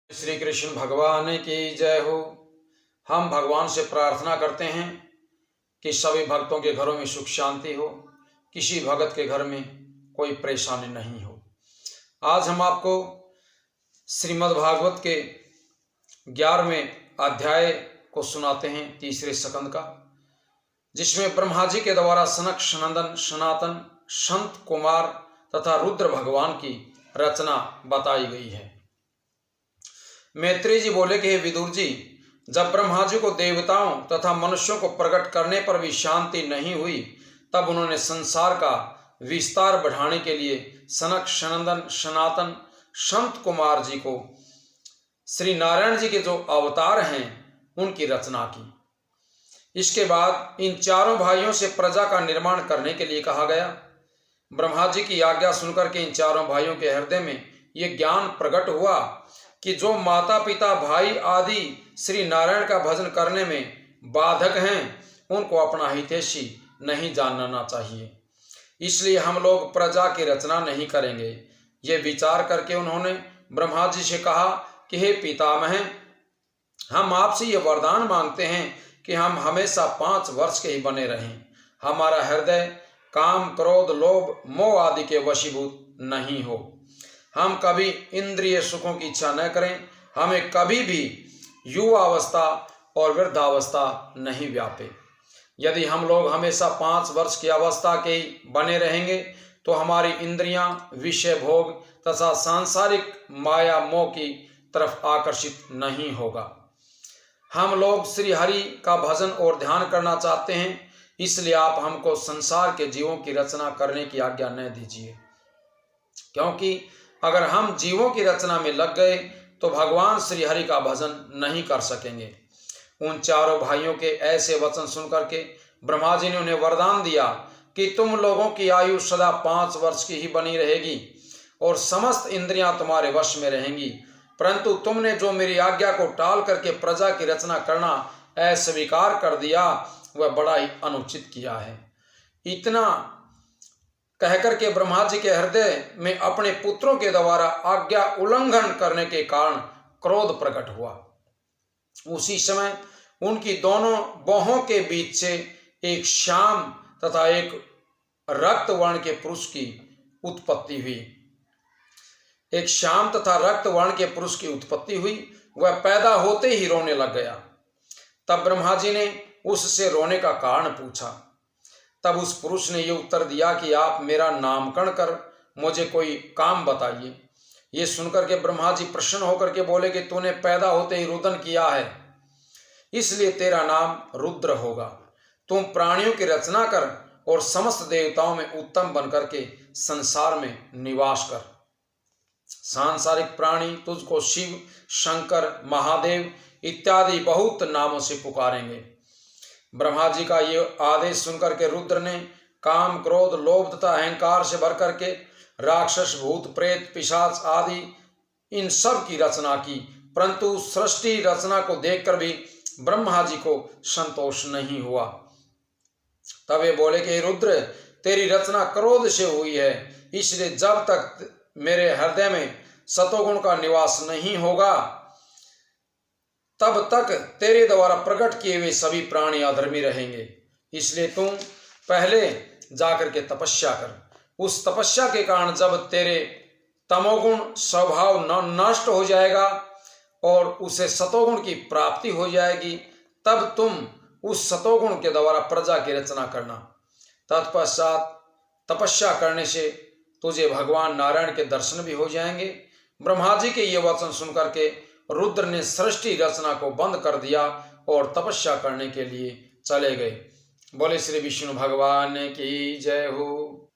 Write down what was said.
श्री कृष्ण भगवान की जय हो। हम भगवान से प्रार्थना करते हैं कि सभी भक्तों के घरों में सुख शांति हो, किसी भगत के घर में कोई परेशानी नहीं हो। आज हम आपको श्रीमद् भागवत के 11वें अध्याय को सुनाते हैं, तीसरे स्कंद का, जिसमें ब्रह्मा जी के द्वारा सनक सनंदन सनातन संत कुमार तथा रुद्र भगवान की रचना बताई गई है। मैत्रेय जी बोले कि हे विदुर जी, जब ब्रह्मा जी को देवताओं तथा मनुष्यों को प्रकट करने पर भी शांति नहीं हुई, तब उन्होंने संसार का विस्तार बढ़ाने के लिए सनक सनंदन सनातन संत कुमार जी को, श्री नारायण जी के जो अवतार हैं, उनकी रचना की। इसके बाद इन चारों भाइयों से प्रजा का निर्माण करने के लिए कहा गया। ब्रह्मा जी की आज्ञा सुनकर के इन चारों भाइयों के हृदय में ये ज्ञान प्रकट हुआ कि जो माता पिता भाई आदि श्री नारायण का भजन करने में बाधक हैं, उनको अपना हितैषी नहीं जानना चाहिए। इसलिए हम लोग प्रजा की रचना नहीं करेंगे। ये विचार करके उन्होंने ब्रह्मा जी से कहा कि हे पितामह, हम आपसे ये वरदान मांगते हैं कि हम हमेशा 5 वर्ष के ही बने रहें। हमारा हृदय काम क्रोध लोभ मोह आदि के वशीभूत नहीं हो। हम कभी इंद्रिय सुखों की इच्छा न करें। हमें कभी भी युवावस्था और वृद्धावस्था नहीं व्यापे। यदि हम लोग हमेशा 5 वर्ष की अवस्था के ही बने रहेंगे तो हमारी इंद्रियां विषय भोग तथा सांसारिक माया मोह की तरफ आकर्षित नहीं होगा। हम लोग श्री हरि का भजन और ध्यान करना चाहते हैं, इसलिए आप हमको संसार के जीवों की रचना करने की आज्ञा न दीजिए, क्योंकि अगर हम जीवों की रचना में लग गए तो भगवान श्री हरि का भजन नहीं कर सकेंगे। उन चारों भाइयों के ऐसे वचन सुनकर के ब्रह्मा जी ने उन्हें वरदान दिया कि तुम लोगों की आयु सदा 5 वर्ष की ही बनी रहेगी और समस्त इंद्रियां तुम्हारे वश में रहेंगी, परंतु तुमने जो मेरी आज्ञा को टाल करके प्रजा की रचना करना अस्वीकार कर दिया, वह बड़ा ही अनुचित किया है। इतना कहकर के ब्रह्मा जी के हृदय में अपने पुत्रों के द्वारा आज्ञा उल्लंघन करने के कारण क्रोध प्रकट हुआ। उसी समय उनकी दोनों बाहों के बीच से एक श्याम तथा एक रक्त वर्ण के पुरुष की उत्पत्ति हुई। एक श्याम तथा रक्त वर्ण के पुरुष की उत्पत्ति हुई। वह पैदा होते ही रोने लग गया। तब ब्रह्मा जी ने उससे रोने का कारण पूछा। तब उस पुरुष ने ये उत्तर दिया कि आप मेरा नामकरण कर मुझे कोई काम बताइए। ये सुनकर के ब्रह्मा जी प्रसन्न होकर के बोले कि तूने पैदा होते ही रुदन किया है, इसलिए तेरा नाम रुद्र होगा। तुम प्राणियों की रचना कर और समस्त देवताओं में उत्तम बनकर के संसार में निवास कर। सांसारिक प्राणी तुझको शिव शंकर महादेव इत्यादि बहुत नामों से पुकारेंगे। ब्रह्मा जी का ये आदेश सुनकर के रुद्र ने काम क्रोध लोभ तथा अहंकार से भर करके राक्षस भूत प्रेत पिशाच आदि इन सब की रचना की, परंतु सृष्टि रचना को देखकर भी ब्रह्मा जी को संतोष नहीं हुआ। तब वे बोले कि रुद्र, तेरी रचना क्रोध से हुई है, इसलिए जब तक मेरे हृदय में सतोगुण का निवास नहीं होगा, तब तक तेरे द्वारा प्रकट किए हुए सभी प्राणी अधर्मी रहेंगे। इसलिए तुम पहले जाकर के तपस्या कर। उस तपस्या के कारण जब तेरे तमोगुण स्वभाव नष्ट हो जाएगा और उसे सतोगुण की प्राप्ति हो जाएगी, तब तुम उस सतोगुण के द्वारा प्रजा की रचना करना। तत्पश्चात तपस्या करने से तुझे भगवान नारायण के दर्शन भी हो जाएंगे। ब्रह्मा जी के ये वचन सुनकर के रुद्र ने सृष्टि रचना को बंद कर दिया और तपस्या करने के लिए चले गए। बोले श्री विष्णु भगवान की जय हो।